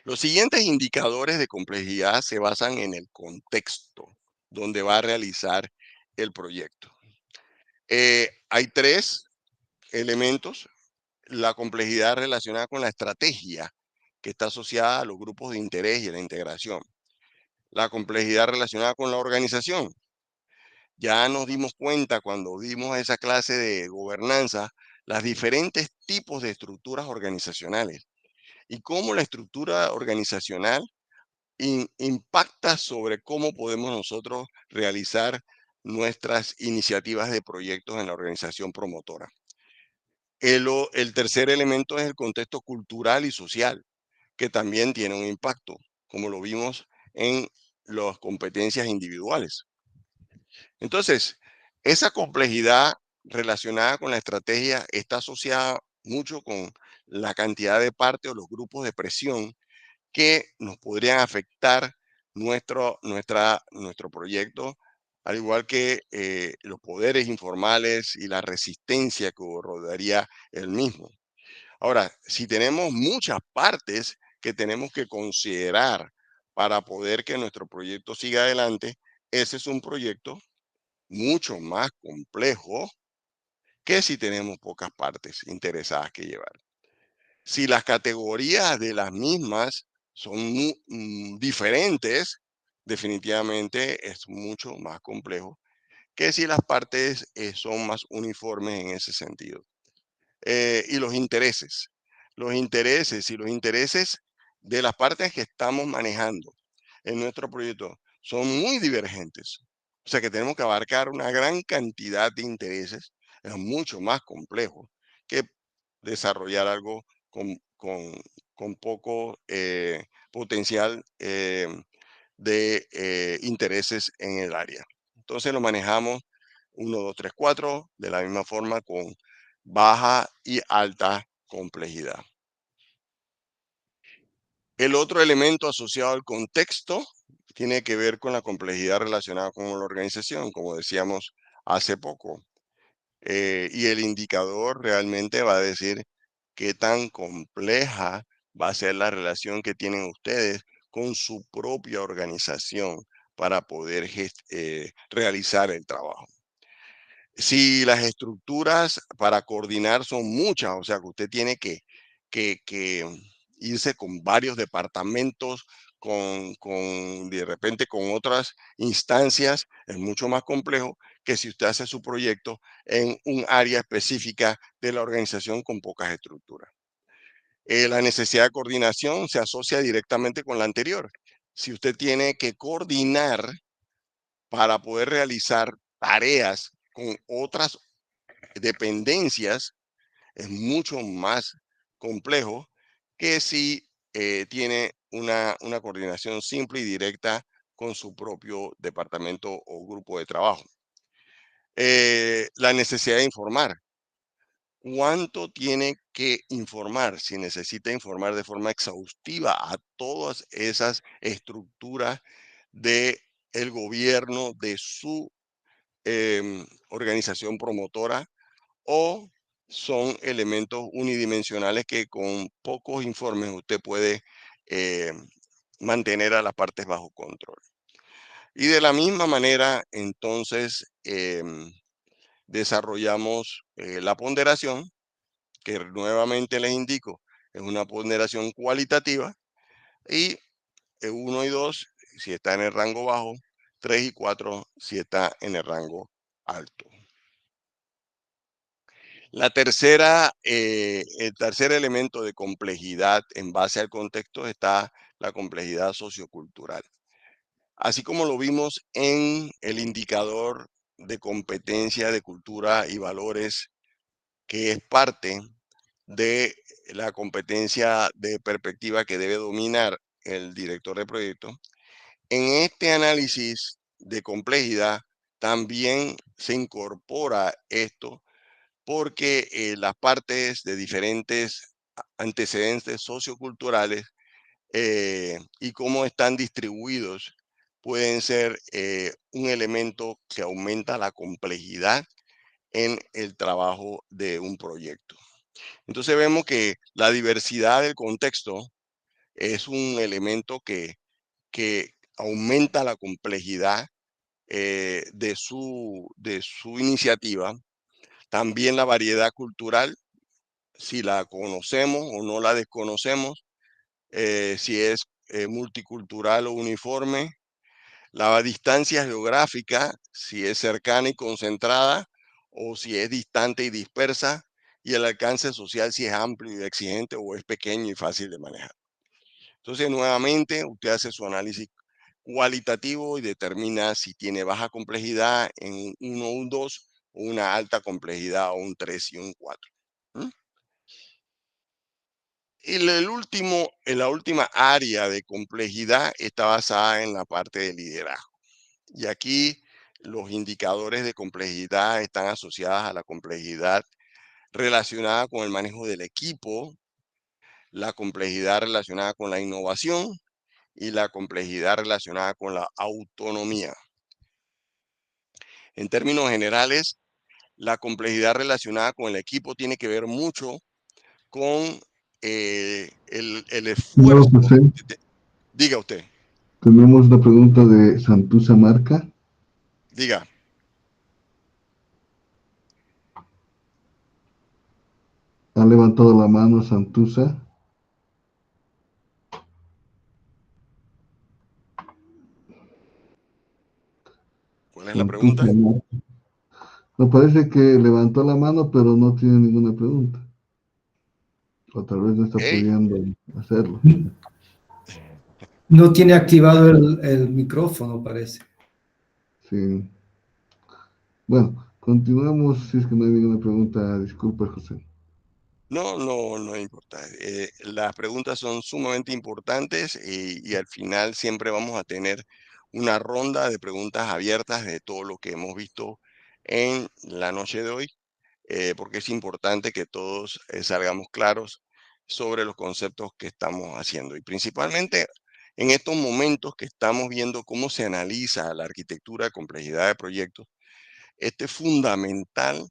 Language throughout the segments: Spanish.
Los siguientes indicadores de complejidad se basan en el contexto donde va a realizar el proyecto. Hay tres elementos: la complejidad relacionada con la estrategia, que está asociada a los grupos de interés y a la integración; la complejidad relacionada con la organización. Ya nos dimos cuenta cuando vimos esa clase de gobernanza, las diferentes tipos de estructuras organizacionales y cómo la estructura organizacional impacta sobre cómo podemos nosotros realizar nuestras iniciativas de proyectos en la organización promotora. El tercer elemento es el contexto cultural y social, que también tiene un impacto, como lo vimos en las competencias individuales. Entonces, esa complejidad relacionada con la estrategia está asociada mucho con la cantidad de partes o los grupos de presión que nos podrían afectar nuestro proyecto, al igual que los poderes informales y la resistencia que rodearía el mismo. Ahora, si tenemos muchas partes que tenemos que considerar para poder que nuestro proyecto siga adelante, ese es un proyecto mucho más complejo que si tenemos pocas partes interesadas que llevar. Si las categorías de las mismas son diferentes, definitivamente es mucho más complejo que si las partes son más uniformes en ese sentido. Y los intereses de las partes que estamos manejando en nuestro proyecto son muy divergentes. O sea que tenemos que abarcar una gran cantidad de intereses. Es mucho más complejo que desarrollar algo con poco potencial de intereses en el área. Entonces lo manejamos 1, 2, 3, 4 de la misma forma, con baja y alta complejidad. El otro elemento asociado al contexto tiene que ver con la complejidad relacionada con la organización, como decíamos hace poco. Y el indicador realmente va a decir qué tan compleja va a ser la relación que tienen ustedes con su propia organización para poder realizar el trabajo. Si las estructuras para coordinar son muchas, o sea que usted tiene que irse con varios departamentos, de repente con otras instancias, es mucho más complejo que si usted hace su proyecto en un área específica de la organización con pocas estructuras. La necesidad de coordinación se asocia directamente con la anterior. Si usted tiene que coordinar para poder realizar tareas con otras dependencias, es mucho más complejo que si tiene una coordinación simple y directa con su propio departamento o grupo de trabajo. La necesidad de informar. ¿Cuánto tiene que informar? Si necesita informar de forma exhaustiva a todas esas estructuras de el gobierno, de su organización promotora, o son elementos unidimensionales que con pocos informes usted puede eh, mantener a las partes bajo control. Y de la misma manera, entonces, desarrollamos la ponderación, que nuevamente les indico, es una ponderación cualitativa, y 1 y 2 si está en el rango bajo, 3 y 4 si está en el rango alto. El tercer elemento de complejidad en base al contexto está la complejidad sociocultural. Así como lo vimos en el indicador de competencia de cultura y valores, que es parte de la competencia de perspectiva que debe dominar el director de proyecto, en este análisis de complejidad también se incorpora esto, porque las partes de diferentes antecedentes socioculturales y cómo están distribuidos pueden ser un elemento que aumenta la complejidad en el trabajo de un proyecto. Entonces vemos que la diversidad del contexto es un elemento que aumenta la complejidad de su iniciativa. También la variedad cultural, si la conocemos o no la desconocemos, si es multicultural o uniforme, la distancia geográfica, si es cercana y concentrada o si es distante y dispersa, y el alcance social, si es amplio y exigente o es pequeño y fácil de manejar. Entonces, nuevamente, usted hace su análisis cualitativo y determina si tiene baja complejidad en un 1 o un 2 o una alta complejidad o un 3 y un 4. Y la última área de complejidad está basada en la parte de liderazgo. Y aquí los indicadores de complejidad están asociados a la complejidad relacionada con el manejo del equipo, la complejidad relacionada con la innovación y la complejidad relacionada con la autonomía. En términos generales, la complejidad relacionada con el equipo tiene que ver mucho con el No, esfuerzo. José, Diga usted, tenemos una pregunta de Santusa Marca. diga, Ha levantado la mano Santusa. ¿cuál es la Santusa pregunta? Marca. Me parece que levantó la mano, pero no tiene ninguna pregunta. O tal vez no está Hey, pudiendo hacerlo. No tiene activado el micrófono, parece. Sí. Bueno, continuamos si es que no hay ninguna pregunta. Disculpa, José. no importa. Las preguntas son sumamente importantes y al final siempre vamos a tener una ronda de preguntas abiertas de todo lo que hemos visto en la noche de hoy, porque es importante que todos salgamos claros sobre los conceptos que estamos haciendo. Y principalmente en estos momentos que estamos viendo cómo se analiza la arquitectura de complejidad de proyectos, este es fundamental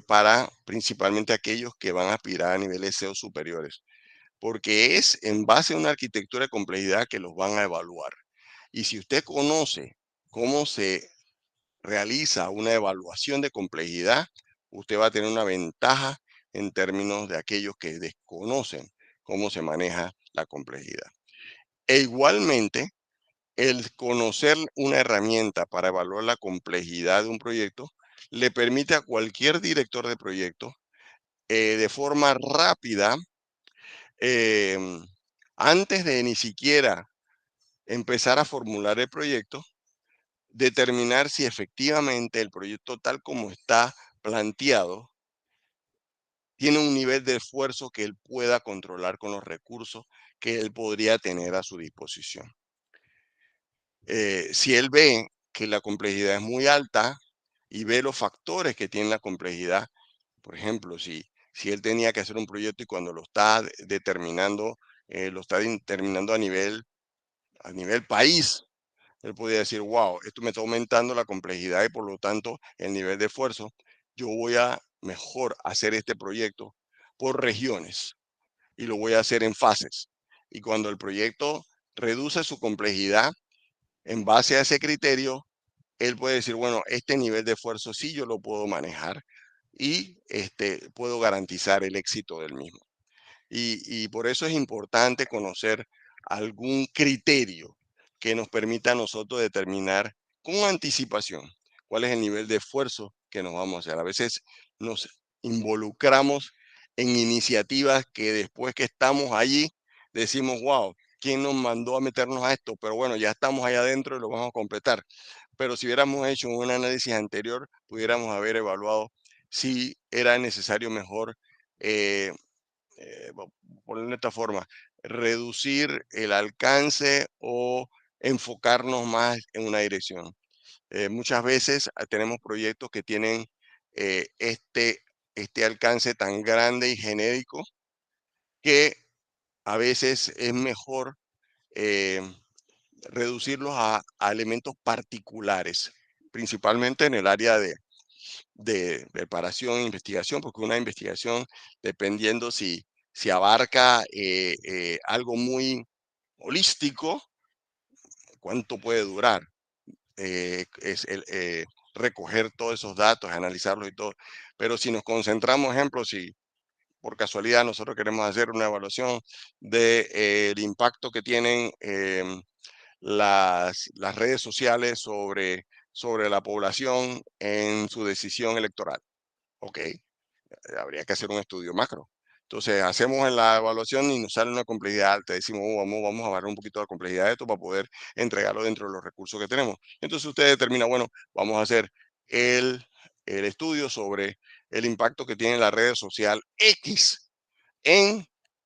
para principalmente aquellos que van a aspirar a niveles SEO superiores, porque es en base a una arquitectura de complejidad que los van a evaluar. Y si usted conoce cómo se realiza una evaluación de complejidad, usted va a tener una ventaja en términos de aquellos que desconocen cómo se maneja la complejidad. E igualmente, el conocer una herramienta para evaluar la complejidad de un proyecto le permite a cualquier director de proyecto de forma rápida, em, antes de ni siquiera empezar a formular el proyecto, determinar si efectivamente el proyecto tal como está planteado tiene un nivel de esfuerzo que él pueda controlar con los recursos que él podría tener a su disposición. Si él ve que la complejidad es muy alta y ve los factores que tiene la complejidad, por ejemplo, si él tenía que hacer un proyecto y cuando lo está determinando, lo está determinando a nivel país, él podría decir, wow, esto me está aumentando la complejidad y por lo tanto el nivel de esfuerzo, yo voy a mejor hacer este proyecto por regiones y lo voy a hacer en fases. Y cuando el proyecto reduce su complejidad, en base a ese criterio, él puede decir, bueno, este nivel de esfuerzo sí yo lo puedo manejar y puedo garantizar el éxito del mismo. Y por eso es importante conocer algún criterio que nos permita a nosotros determinar con anticipación cuál es el nivel de esfuerzo que nos vamos a hacer. A veces nos involucramos en iniciativas que después que estamos allí decimos, wow, ¿quién nos mandó a meternos a esto? Pero bueno, ya estamos allá adentro y lo vamos a completar. Pero si hubiéramos hecho un análisis anterior, pudiéramos haber evaluado si era necesario mejor eh, ponerlo de esta forma, reducir el alcance o enfocarnos más en una dirección. Muchas veces tenemos proyectos que tienen eh, este, este alcance tan grande y genérico que a veces es mejor eh, reducirlos a elementos particulares, principalmente en el área de preparación e investigación, porque una investigación, dependiendo Si abarca algo muy holístico, ¿cuánto puede durar? Recoger todos esos datos, analizarlos y todo. Pero si nos concentramos, ejemplo, si por casualidad nosotros queremos hacer una evaluación del impacto que tienen las redes sociales sobre la población en su decisión electoral. Ok, habría que hacer un estudio macro. Entonces, hacemos en la evaluación y nos sale una complejidad alta. Decimos, vamos a bajar un poquito la complejidad de esto para poder entregarlo dentro de los recursos que tenemos. Entonces, usted determina, bueno, vamos a hacer el estudio sobre el impacto que tiene la red social X en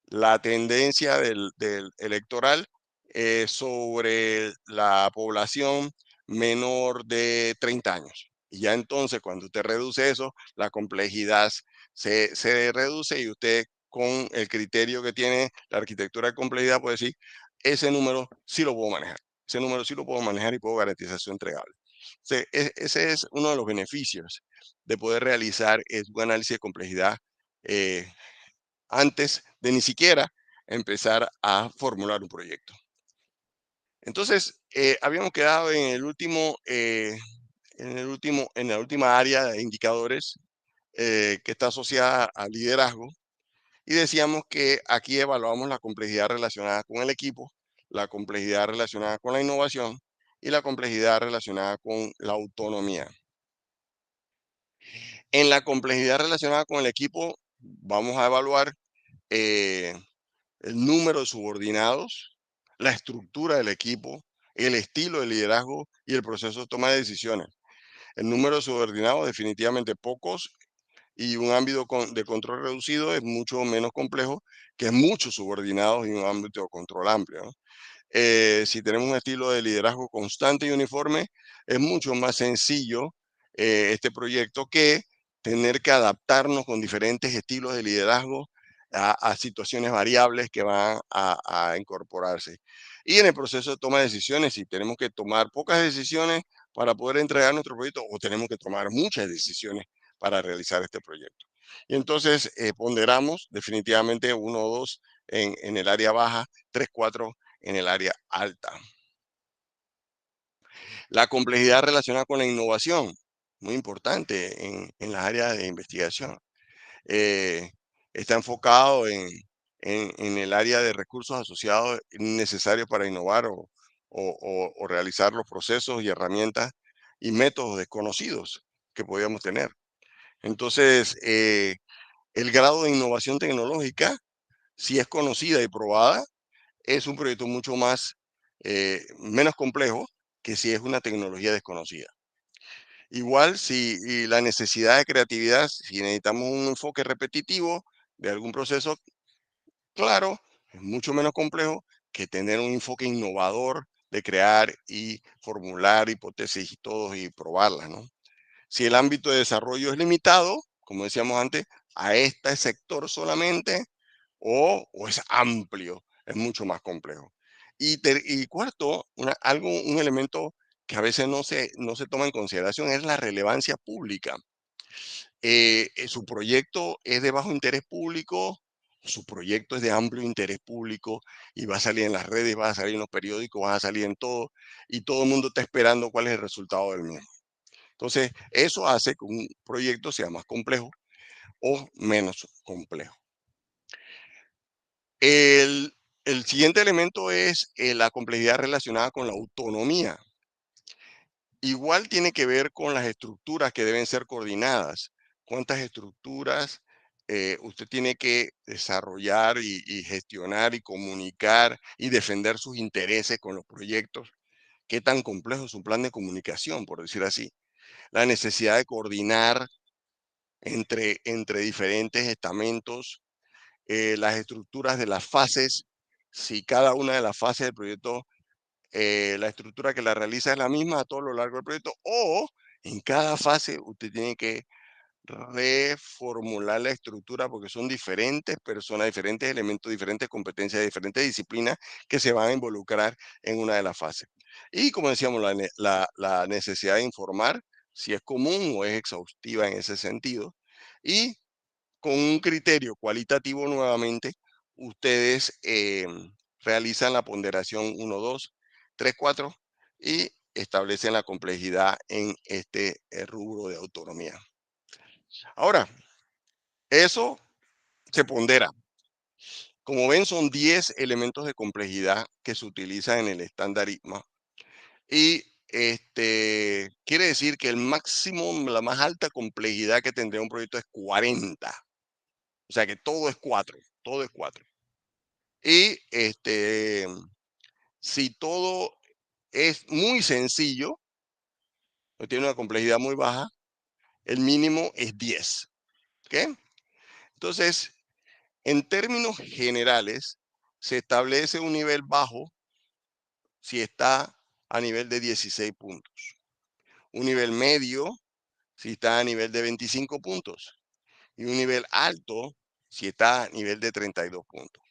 la tendencia del electoral sobre la población menor de 30 años. Y ya entonces, cuando usted reduce eso, la complejidad se reduce y usted, con el criterio que tiene la arquitectura de complejidad, puede decir, ese número sí lo puedo manejar. Ese número sí lo puedo manejar y puedo garantizar su entregable. Ese es uno de los beneficios de poder realizar un análisis de complejidad antes de ni siquiera empezar a formular un proyecto. Entonces, habíamos quedado en la última área de indicadores que está asociada al liderazgo, y decíamos que aquí evaluamos la complejidad relacionada con el equipo, la complejidad relacionada con la innovación y la complejidad relacionada con la autonomía. En la complejidad relacionada con el equipo, vamos a evaluar el número de subordinados, la estructura del equipo, el estilo de liderazgo y el proceso de toma de decisiones. El número de subordinados, definitivamente pocos, y un ámbito de control reducido es mucho menos complejo que muchos subordinados y un ámbito de control amplio, ¿no? Si tenemos un estilo de liderazgo constante y uniforme, es mucho más sencillo este proyecto que tener que adaptarnos con diferentes estilos de liderazgo a situaciones variables que van a incorporarse. Y en el proceso de toma de decisiones, si tenemos que tomar pocas decisiones para poder entregar nuestro proyecto, o tenemos que tomar muchas decisiones para realizar este proyecto. Y entonces ponderamos definitivamente 1 o 2 en el área baja, 3, 4 en el área alta. La complejidad relacionada con la innovación, muy importante en las áreas de investigación. Eh, Está enfocado en el área de recursos asociados necesarios para innovar o realizar los procesos y herramientas y métodos desconocidos que podíamos tener. Entonces, el grado de innovación tecnológica, si es conocida y probada, es un proyecto mucho más, menos complejo que si es una tecnología desconocida. Igual, si y la necesidad de creatividad, si necesitamos un enfoque repetitivo de algún proceso, claro, es mucho menos complejo que tener un enfoque innovador de crear y formular hipótesis y todo y probarlas, ¿no? Si el ámbito de desarrollo es limitado, como decíamos antes, a este sector solamente, o es amplio, es mucho más complejo. Y cuarto, un elemento que a veces no se toma en consideración es la relevancia pública. Su proyecto es de bajo interés público, su proyecto es de amplio interés público y va a salir en las redes, va a salir en los periódicos, va a salir en todo, y todo el mundo está esperando cuál es el resultado del mismo. Entonces, eso hace que un proyecto sea más complejo o menos complejo. El, el siguiente elemento es la complejidad relacionada con la autonomía. Igual tiene que ver con las estructuras que deben ser coordinadas. ¿Cuántas estructuras usted tiene que desarrollar y gestionar y comunicar y defender sus intereses con los proyectos? ¿Qué tan complejo es un plan de comunicación, por decir así? La necesidad de coordinar entre diferentes estamentos, las estructuras de las fases, si cada una de las fases del proyecto, la estructura que la realiza es la misma a todo lo largo del proyecto, o en cada fase usted tiene que reformular la estructura porque son diferentes personas, diferentes elementos, diferentes competencias, diferentes disciplinas que se van a involucrar en una de las fases. Y como decíamos, la necesidad de informar si es común o es exhaustiva en ese sentido. Y con un criterio cualitativo nuevamente, ustedes realizan la ponderación 1, 2, 3, 4 y establecen la complejidad en este rubro de autonomía. Ahora, eso se pondera. Como ven, son 10 elementos de complejidad que se utilizan en el estándar ITMA. Y quiere decir que el máximo, la más alta complejidad que tendría un proyecto es 40. O sea que todo es 4, todo es 4. Y si todo es muy sencillo, no tiene una complejidad muy baja, el mínimo es 10. ¿Ok? Entonces, en términos generales, se establece un nivel bajo si está a nivel de 16 puntos. Un nivel medio si está a nivel de 25 puntos. Y un nivel alto si está a nivel de 32 puntos.